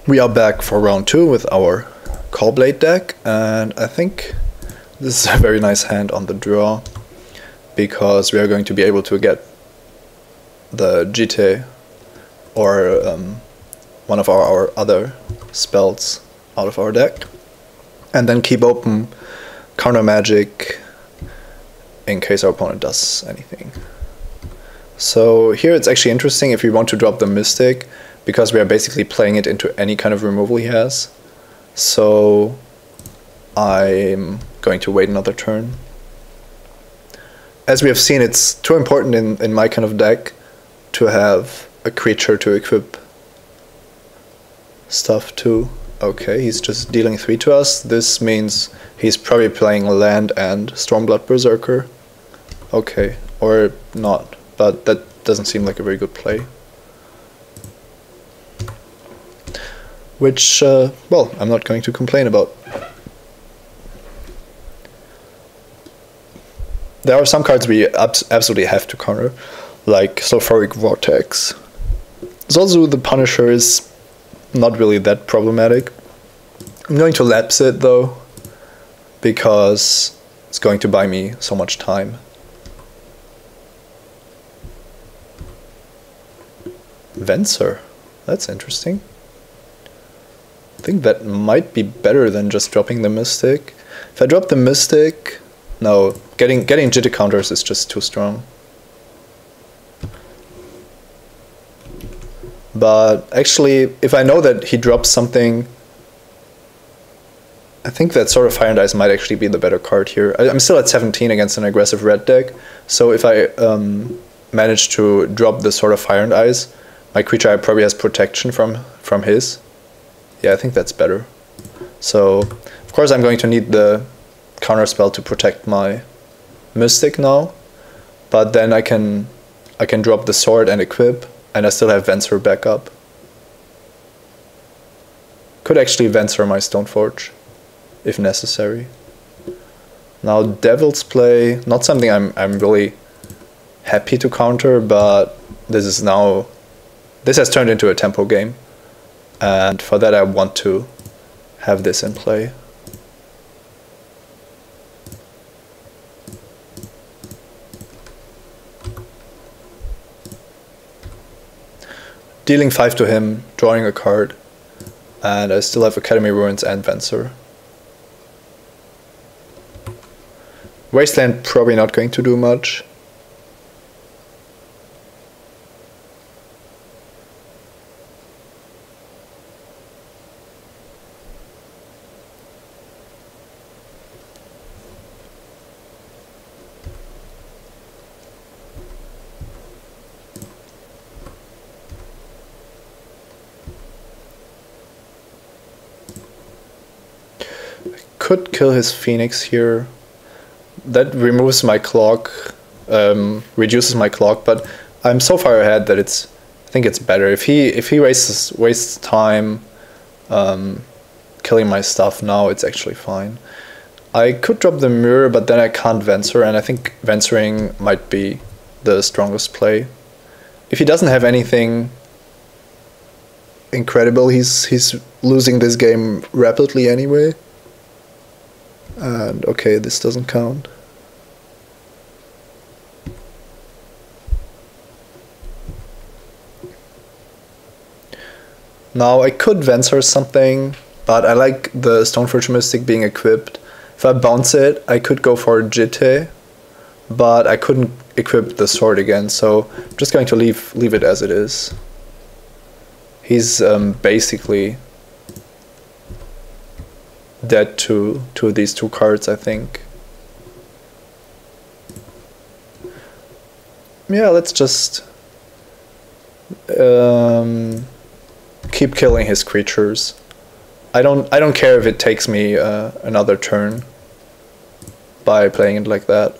We are back for round 2 with our Caw-Blade deck, and I think this is a very nice hand on the draw, because we are going to be able to get the Jitte or one of our other spells out of our deck, and then keep open counter magic in case our opponent does anything. So here it's actually interesting if we want to drop the Mystic, because we are basically playing it into any kind of removal he has. So I'm going to wait another turn. As we have seen, it's too important in my kind of deck to have a creature to equip stuff to. Okay, he's just dealing 3 to us. This means he's probably playing land and Stormblood Berserker. Okay, or not, but that doesn't seem like a very good play. Which, well, I'm not going to complain about. There are some cards we absolutely have to counter, like Sulfuric Vortex. Zolzu the Punisher is not really that problematic. I'm going to lapse it though, because it's going to buy me so much time. Venser, that's interesting. I think that might be better than just dropping the Mystic. If I drop the Mystic, no, getting Jitte counters is just too strong. But actually, if I know that he drops something, I think that Sword of Fire and Ice might actually be the better card here. I'm still at 17 against an aggressive red deck, so if I manage to drop the Sword of Fire and Ice, my creature probably has protection from his. Yeah, I think that's better. So, of course I'm going to need the counter spell to protect my Mystic now, but then I can drop the sword and equip, and I still have Venser backup. Could actually Venser my Stoneforge, if necessary. Now Devil's Play, not something I'm really happy to counter, but this has turned into a tempo game. And for that I want to have this in play. Dealing 5 to him, drawing a card, and I still have Academy Ruins and Venser. Wasteland probably not going to do much. Could kill his Phoenix here. That removes my clock, reduces my clock, but I'm so far ahead that I think it's better if he wastes time killing my stuff now. It's actually fine. I could drop the Mirror, but then I can't Venser, and I think Vensering might be the strongest play. If he doesn't have anything incredible, he's losing this game rapidly anyway. And okay, this doesn't count. Now I could Venser something, but I like the Stoneforge Mystic being equipped. If I bounce it, I could go for Jitte, but I couldn't equip the sword again, so I'm just going to leave it as it is. He's basically dead to these 2 cards, I think. Yeah, let's just keep killing his creatures. I don't care if it takes me another turn by playing it like that.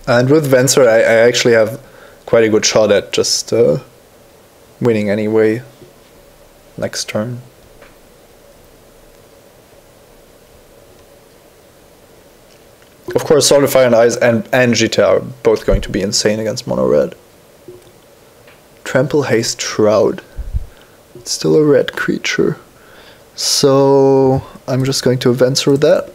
And with Venser, I actually have quite a good shot at just winning anyway next turn. Of course, Sword of Fire and Ice and GTA are both going to be insane against mono red. Trample, Haste, Shroud. It's still a red creature. So I'm just going to Venser that.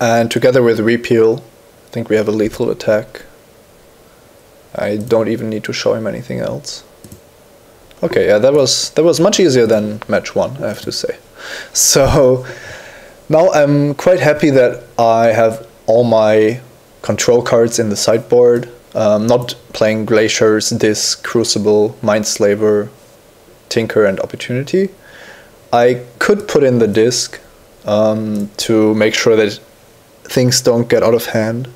And together with Repeal, I think we have a lethal attack. I don't even need to show him anything else. Okay, yeah, that was much easier than match 1, I have to say. So now I'm quite happy that I have all my control cards in the sideboard. Not playing Glaciers, Disc, Crucible, Mindslaver, Tinker, and Opportunity. I could put in the Disc to make sure that things don't get out of hand.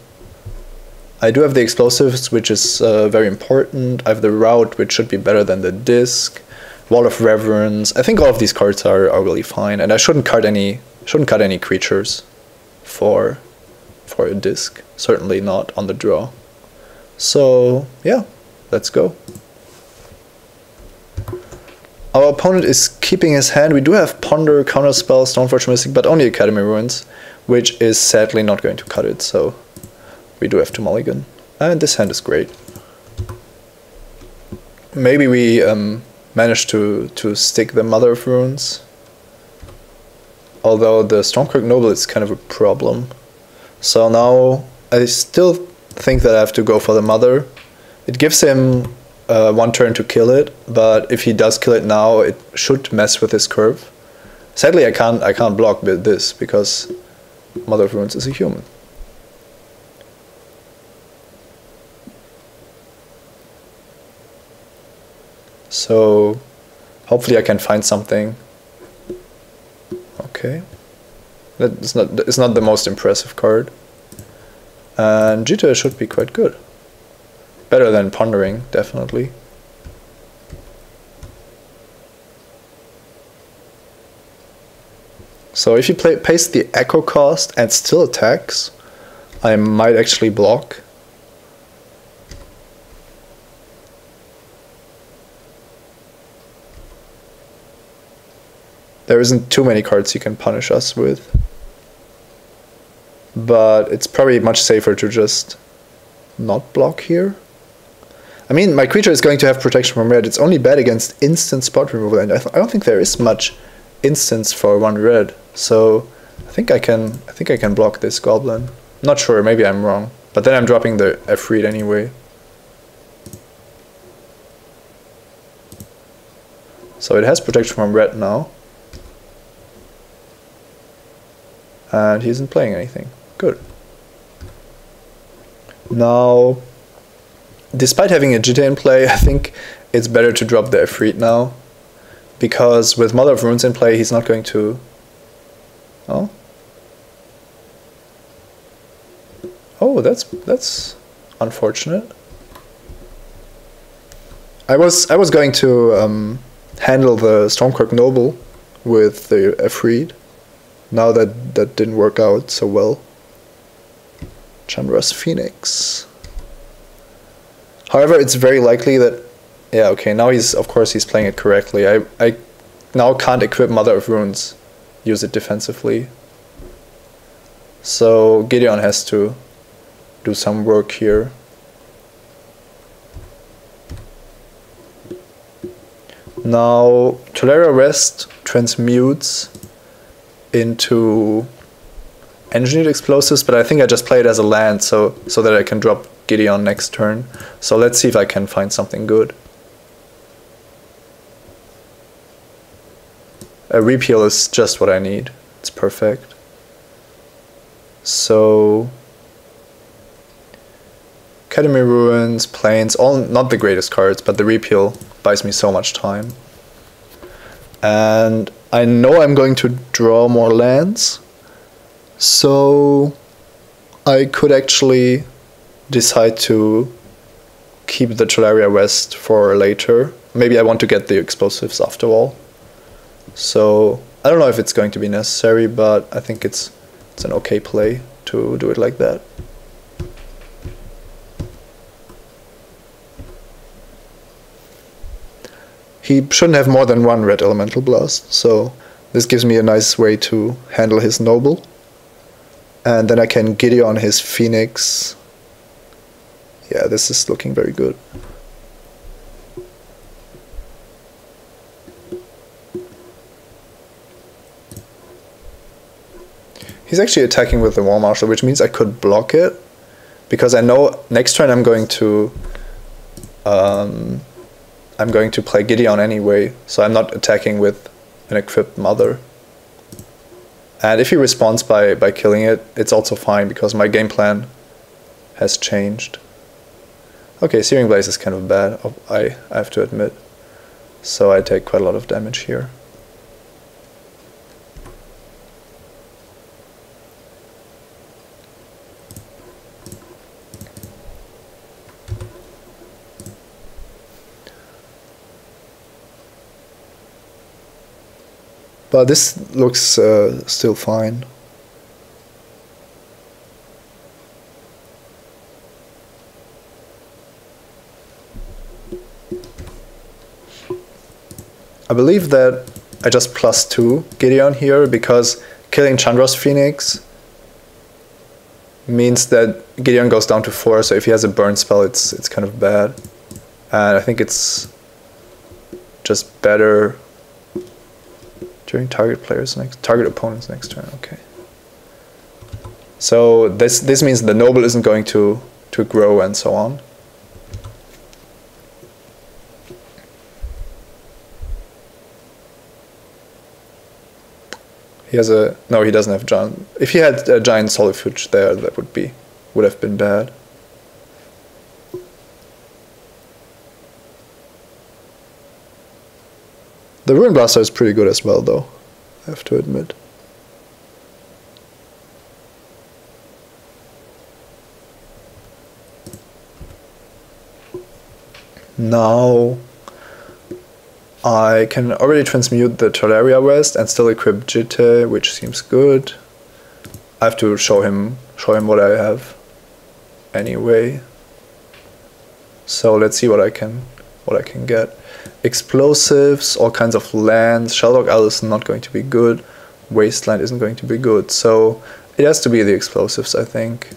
I do have the Explosives, which is very important. I have the Route, which should be better than the Disc. Wall of Reverence. I think all of these cards are really fine, and I shouldn't cut any creatures for a Disc. Certainly not on the draw. So yeah, let's go. Our opponent is keeping his hand. We do have Ponder, Counterspell, Stoneforge Mystic, but only Academy Ruins, which is sadly not going to cut it, so we do have to mulligan. And this hand is great. Maybe we manage to stick the Mother of Runes. Although the Stormcroak Noble is kind of a problem. So now I still think that I have to go for the Mother. It gives him 1 turn to kill it, but if he does kill it now, it should mess with his curve. Sadly, I can't block with this because Mother of Runes is a human. So hopefully I can find something. Okay, it's not the most impressive card, and Jitter should be quite good. Better than Pondering, definitely. So if he pays the Echo cost and still attacks, I might actually block. There isn't too many cards you can punish us with. But it's probably much safer to just not block here. I mean, my creature is going to have protection from red. It's only bad against instant spot removal, and I don't think there is much instance for 1 red. So I think I can block this goblin. I'm not sure, maybe I'm wrong. But then I'm dropping the Efreet anyway. So it has protection from red now. And he isn't playing anything. Good. Now, despite having a Jitter in play, I think it's better to drop the Efreet now. Because with Mother of Runes in play, he's not going to... Oh? Oh, that's unfortunate. I was going to handle the Stormcroak Noble with the Efreet. Now that didn't work out so well. Chandra's Phoenix. However, it's very likely that... Yeah, okay, now of course he's playing it correctly. I now can't equip Mother of Runes, use it defensively. So Gideon has to do some work here. Now Tolaria West transmutes into Engineered Explosives, but I think I just play it as a land so that I can drop Gideon next turn. So let's see if I can find something good. A Repeal is just what I need. It's perfect. So Academy Ruins, Plains, all not the greatest cards, but the Repeal buys me so much time. And I know I'm going to draw more lands, so I could actually decide to keep the Tolaria West for later. Maybe I want to get the Explosives after all. So I don't know if it's going to be necessary, but I think it's an okay play to do it like that. he shouldn't have more than one red elemental blast, so this gives me a nice way to handle his noble. And then I can Gideon his Phoenix. Yeah, this is looking very good. He's actually attacking with the War Marshal, which means I could block it, because I know next turn I'm going to play Gideon anyway, so I'm not attacking with an equipped Mother. And if he responds by killing it, it's also fine, because my game plan has changed. Okay, Searing Blaze is kind of bad, I have to admit. So I take quite a lot of damage here. But this looks still fine. I believe that I just +2 Gideon here, because killing Chandra's Phoenix means that Gideon goes down to 4, so if he has a burn spell, it's kind of bad. And I think it's just better during target opponent's next turn. Okay. So this means the noble isn't going to grow and so on. He has a no. He doesn't have giant. If he had a giant Solifuge there, that would have been bad. The Ruin Blaster is pretty good as well, though, I have to admit. Now I can already transmute the Talaria West and still equip Jitte, which seems good. I have to show him what I have anyway. So let's see what I can get. Explosives, all kinds of lands. Sheldog Isle is not going to be good. Wasteland isn't going to be good. So it has to be the explosives, I think.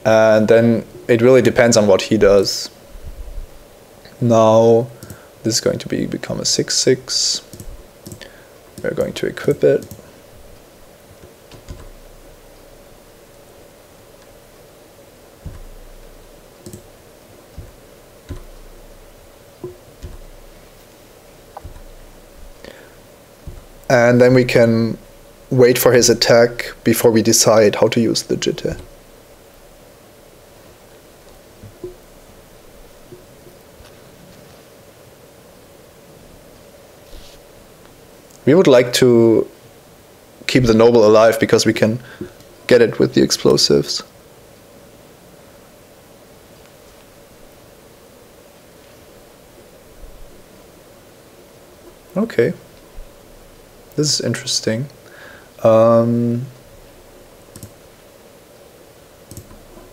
And then it really depends on what he does. Now this is going to become a 6/6. We're going to equip it. And then we can wait for his attack before we decide how to use the Jitte. We would like to keep the noble alive because we can get it with the explosives. Okay. This is interesting.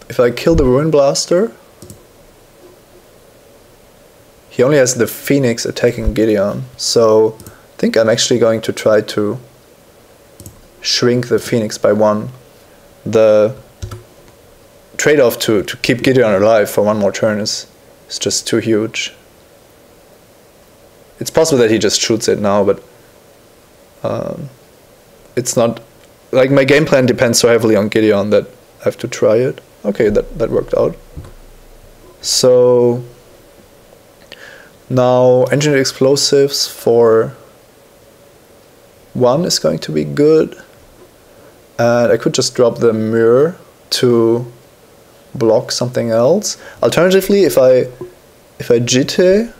If I kill the Ruin Blaster, he only has the Phoenix attacking Gideon, so I think I'm actually going to try to shrink the Phoenix by 1. The trade-off to keep Gideon alive for 1 more turn is just too huge. It's possible that he just shoots it now, but it's not like my game plan depends so heavily on Gideon that I have to try it. Okay, that worked out. So now engineered explosives for 1 is going to be good, and I could just drop the mirror to block something else. Alternatively, if I Jitte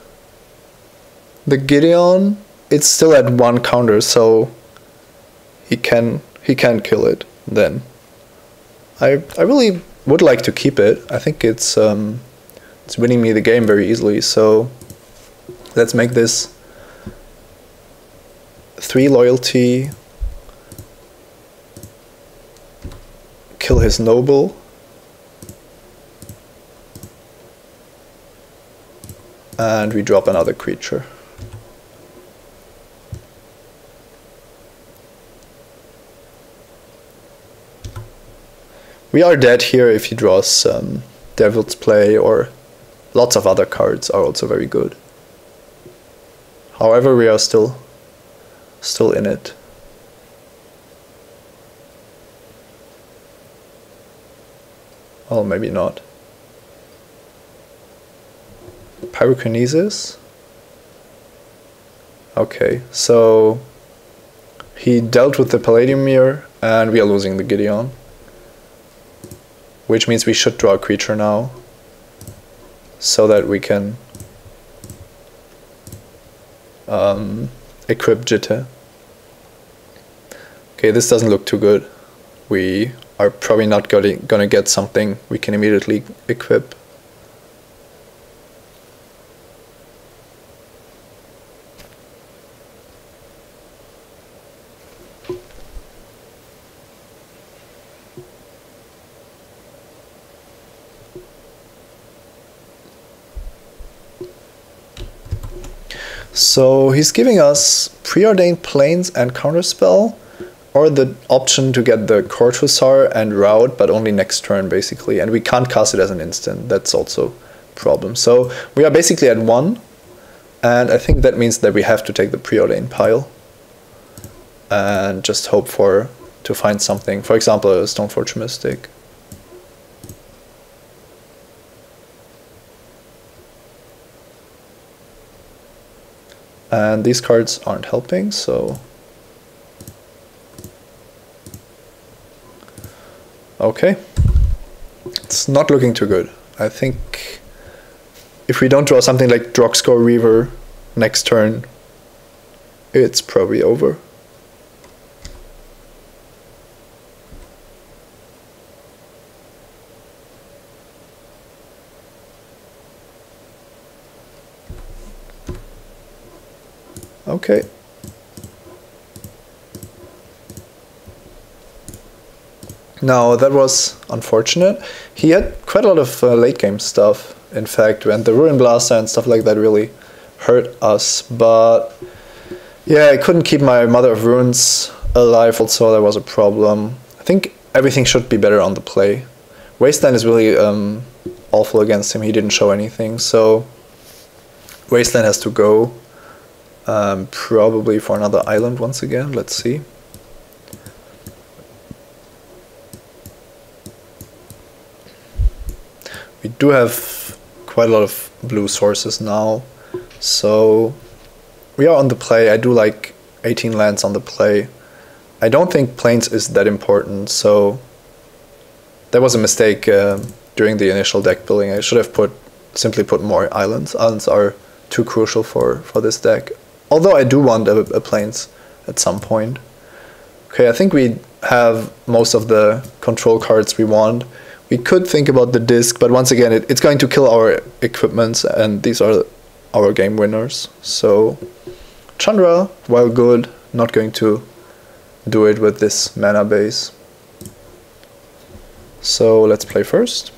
the Gideon, it's still at 1 counter, so he can kill it then. I really would like to keep it. I think it's winning me the game very easily, so let's make this 3 loyalty, kill his noble, and we drop another creature. We are dead here if he draws Devil's Play, or lots of other cards are also very good. However, we are still in it. Well, maybe not. Pyrokinesis? Okay, so he dealt with the Palladium Mirror and we are losing the Gideon. Which means we should draw a creature now, so that we can equip Jitte. Okay, this doesn't look too good. We are probably not gonna get something we can immediately equip. So he's giving us Preordained Planes and Counterspell, or the option to get the Court Hussar and Rout, but only next turn basically, and we can't cast it as an instant. That's also a problem. So we are basically at 1, and I think that means that we have to take the Preordained pile and just hope to find something. For example, a Stoneforge Mystic. And these cards aren't helping, so... Okay. It's not looking too good. I think if we don't draw something like Drogscore Reaver next turn, it's probably over. Okay. Now that was unfortunate. He had quite a lot of late game stuff, in fact, when the Ruin Blaster and stuff like that really hurt us. But yeah, I couldn't keep my Mother of Ruins alive, also that was a problem. I think everything should be better on the play. Wasteland is really awful against him. He didn't show anything, so Wasteland has to go. Probably for another island once again. Let's see. We do have quite a lot of blue sources now, so we are on the play. I do like 18 lands on the play. I don't think planes is that important, so that was a mistake during the initial deck building. I should have simply put more islands. Islands are too crucial for this deck. Although I do want a plains at some point. Okay, I think we have most of the control cards we want. We could think about the disc, but once again, it's going to kill our equipments, and these are our game winners. So Chandra, while good, not going to do it with this mana base. So let's play first.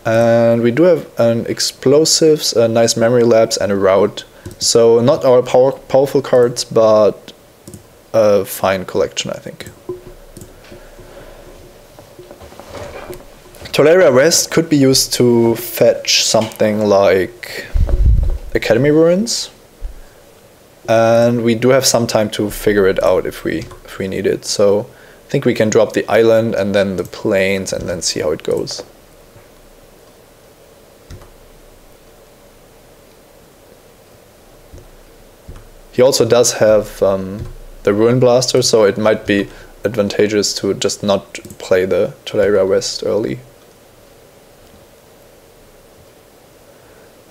And we do have an Explosives, a nice Memory Lapse, and a Rout. So not our powerful cards, but a fine collection, I think. Tolaria West could be used to fetch something like Academy Ruins, and we do have some time to figure it out if we need it. So I think we can drop the island and then the plains and then see how it goes. He also does have the Ruin Blaster, so it might be advantageous to just not play the Tolaria West early.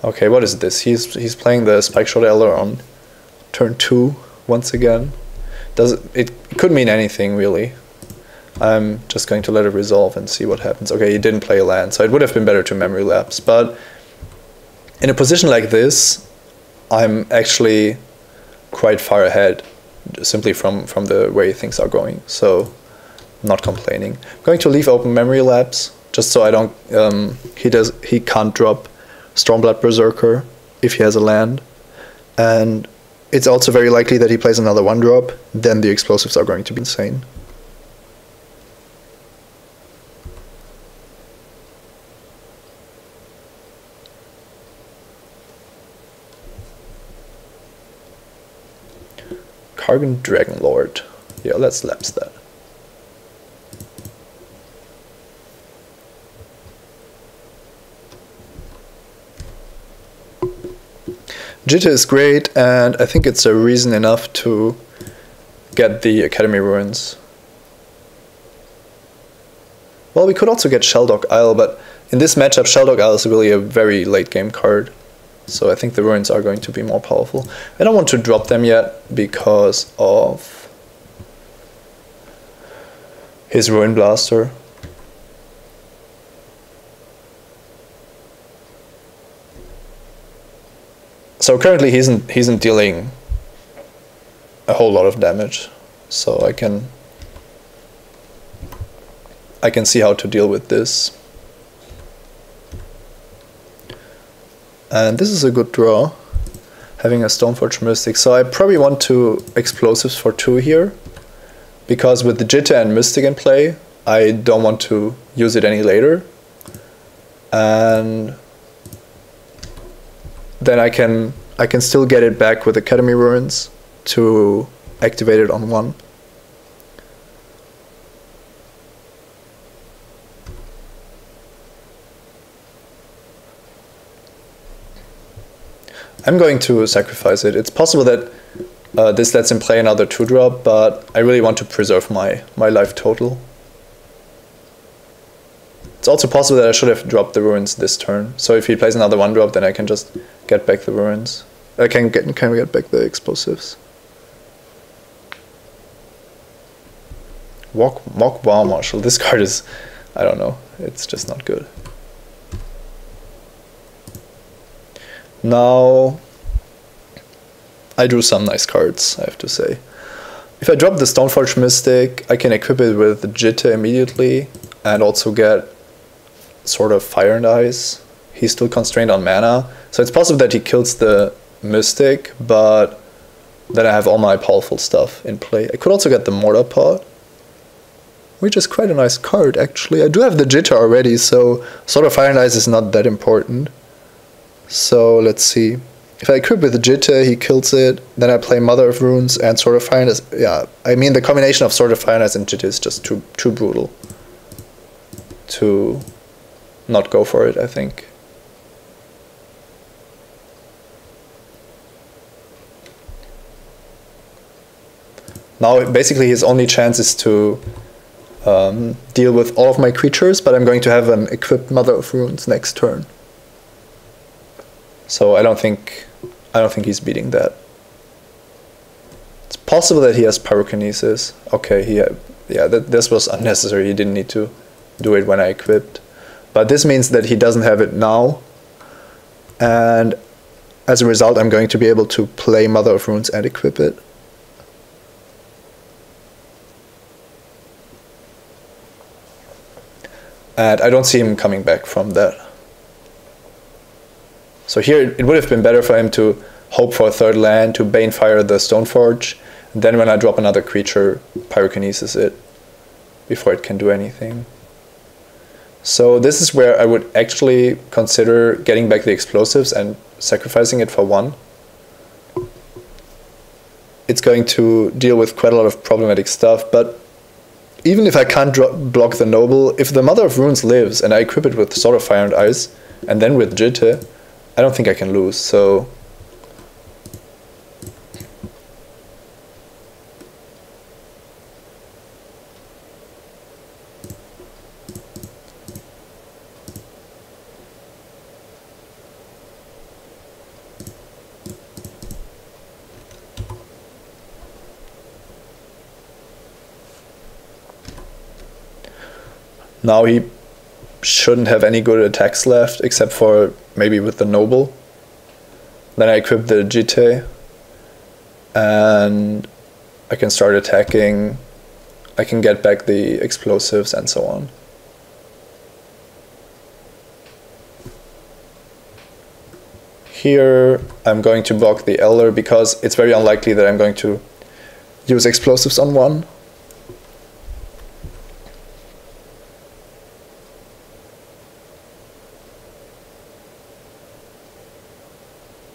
Okay, what is this? He's playing the Spikeshot Elder on turn 2 once again. It could mean anything really. I'm just going to let it resolve and see what happens. Okay, he didn't play a land, so it would have been better to Memory Lapse. But in a position like this, I'm actually quite far ahead, simply from the way things are going. So I'm not complaining. I'm going to leave open Memory Lapse just so I don't he can't drop Stormblood Berserker if he has a land. And it's also very likely that he plays another 1-drop, then the explosives are going to be insane. Kargan Dragonlord. Yeah, let's lapse that. Jitte is great, and I think it's a reason enough to get the Academy Ruins. Well, we could also get Shelldock Isle, but in this matchup, Shelldock Isle is really a very late game card. So I think the Ruins are going to be more powerful. I don't want to drop them yet because of his Ruin Blaster. So currently he isn't dealing a whole lot of damage, so I can see how to deal with this. And this is a good draw, having a Stoneforge Mystic. So I probably want to explosives for 2 here, because with the Jitte and Mystic in play, I don't want to use it any later. And then I can still get it back with Academy Ruins to activate it on 1. I'm going to sacrifice it. It's possible that this lets him play another 2-drop, but I really want to preserve my life total. It's also possible that I should have dropped the Ruins this turn. So if he plays another 1-drop, then I can just get back the Ruins. I can get back the explosives. Mock Wow Marshal. This card is, I don't know, it's just not good. Now, I drew some nice cards, I have to say. If I drop the Stoneforge Mystic, I can equip it with Jitte immediately and also get sort of Fire and Ice. He's still constrained on mana, so it's possible that he kills the Mystic, but then I have all my powerful stuff in play. I could also get the Mortar Pot, which is quite a nice card actually. I do have the Jitte already, so sort of Fire and Ice is not that important. So let's see. If I equip with the Jitte, he kills it. Then I play Mother of Runes and Sword of Fire and Ice. Yeah, I mean the combination of Sword of Fire and Ice and Jitte is just too brutal to not go for it, I think. Now basically his only chance is to deal with all of my creatures, but I'm going to have an equipped Mother of Runes next turn. So I don't think he's beating that. It's possible that he has Pyrokinesis. Okay, this was unnecessary. He didn't need to do it when I equipped. But this means that he doesn't have it now. And as a result, I'm going to be able to play Mother of Runes and equip it. And I don't see him coming back from that. So here it would have been better for him to hope for a 3rd land, to Banefire the Stoneforge, and then when I drop another creature, Pyrokinesis it before it can do anything. So this is where I would actually consider getting back the explosives and sacrificing it for 1. It's going to deal with quite a lot of problematic stuff, but even if I can't block the Noble, if the Mother of Runes lives and I equip it with Sword of Fire and Ice, and then with Jitte, I don't think I can lose, so now he shouldn't have any good attacks left, except for maybe with the Noble. Then I equip the Jitte, and I can start attacking. I can get back the explosives and so on. here I'm going to block the Elder because it's very unlikely that I'm going to use explosives on one.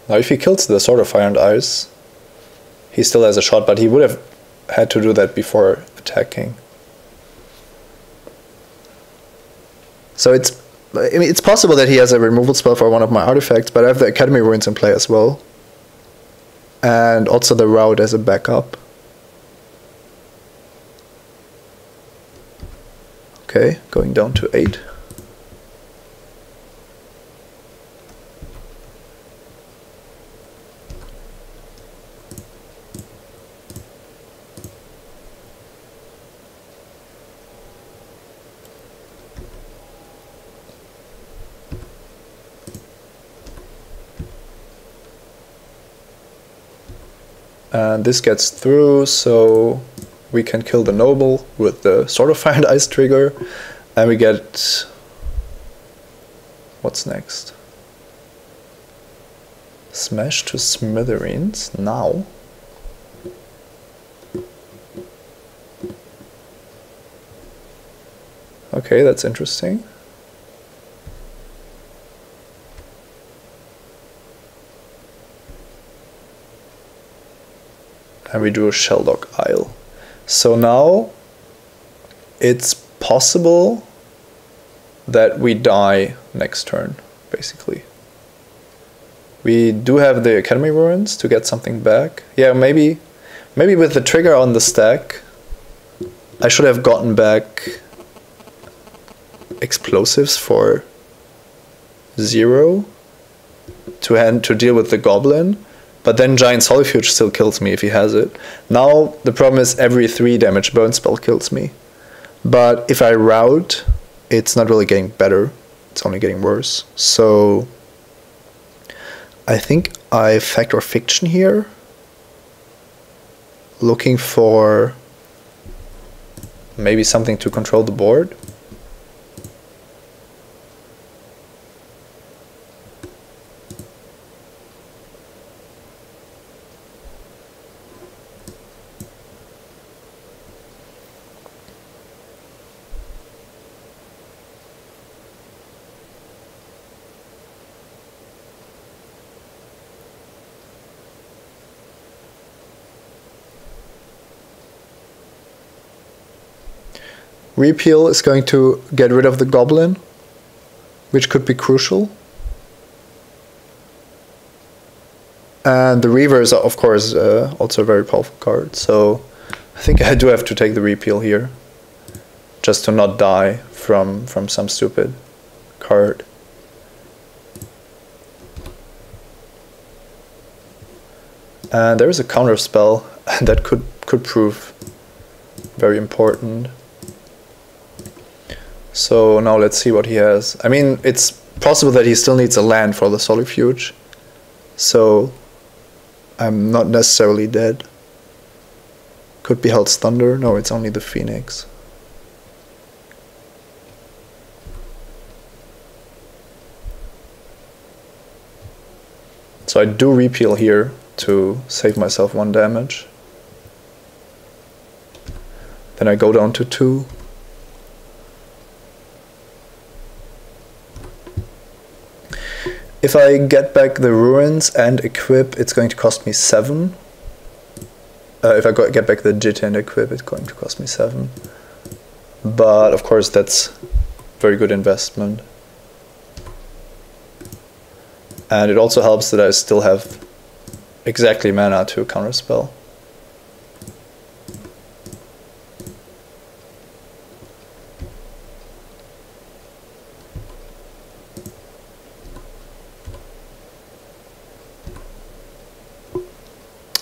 Now if he kills the Sword of Fire and Ice, he still has a shot, but he would have had to do that before attacking. So it's possible that he has a removal spell for one of my artifacts, but I have the Academy Ruins in play as well. And also the Rout as a backup. Okay, going down to 8. And this gets through, so we can kill the Noble with the Sword of Fire and Ice trigger, and we get... what's next? Smash to Smithereens now. Okay, that's interesting. And we do a Sheldock Isle. So now it's possible that we die next turn, basically. We do have the Academy Ruins to get something back. Yeah, maybe with the trigger on the stack, I should have gotten back explosives for 0 to deal with the Goblin. But then Giant Solifuge still kills me if he has it. Now the problem is every 3 damage burn spell kills me. But if I rout, it's not really getting better. It's only getting worse. So I think I Fact or Fiction here. Looking for maybe something to control the board. Repeal is going to get rid of the Goblin, which could be crucial. And the Reaver is, of course, also a very powerful card. So I think I do have to take the Repeal here, just to not die from some stupid card. And there is a counter spell that could prove very important. So now let's see what he has. I mean, it's possible that he still needs a land for the Solifuge. So I'm not necessarily dead. Could be Hell's Thunder. No, it's only the Phoenix. So I do Repeal here to save myself 1 damage. Then I go down to 2. If I get back the Ruins and equip, it's going to cost me 7. If I get back the Jitte and equip, it's going to cost me 7. But of course that's very good investment. And it also helps that I still have exactly mana to counterspell.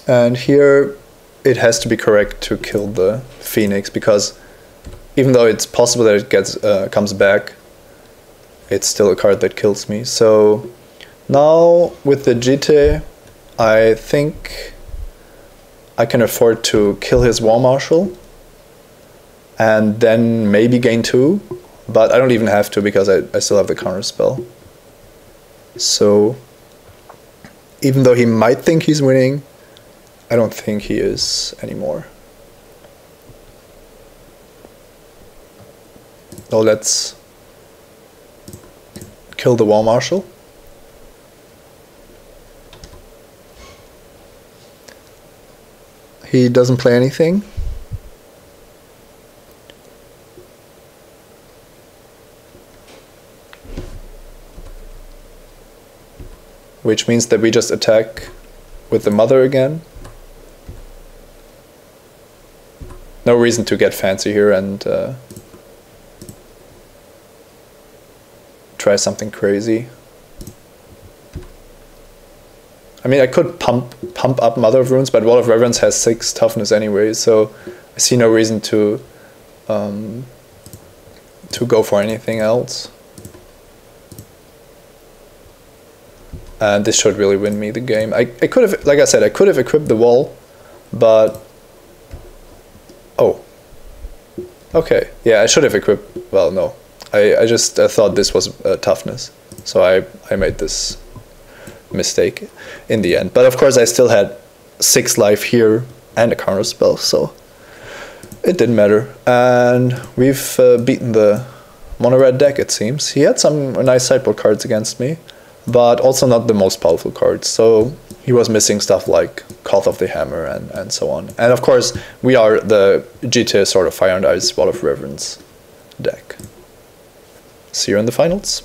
And here it has to be correct to kill the Phoenix, because even though it's possible that it comes back, it's still a card that kills me. So now with the Jitte, I think I can afford to kill his War Marshal and then maybe gain 2, but I don't even have to because I still have the counter spell. So even though he might think he's winning, I don't think he is anymore. So let's kill the War Marshal. He doesn't play anything. Which means that we just attack with the mother again. No reason to get fancy here and try something crazy. I mean, I could pump up Mother of Runes, but Wall of Reverence has 6 toughness anyway, so I see no reason to go for anything else. And this should really win me the game. I could have, like I said, I could have equipped the wall, but... Oh. Okay, yeah, I should have equipped... Well, no. I just thought this was toughness, so I made this mistake in the end. But of course I still had 6 life here and a counter spell, so it didn't matter. And we've beaten the mono red deck, it seems. He had some nice sideboard cards against me, but also not the most powerful cards, so he was missing stuff like Call of the Hammer and so on. And of course we are the GTA sort of Fire and Ice Wall of Reverence deck. See you in the finals.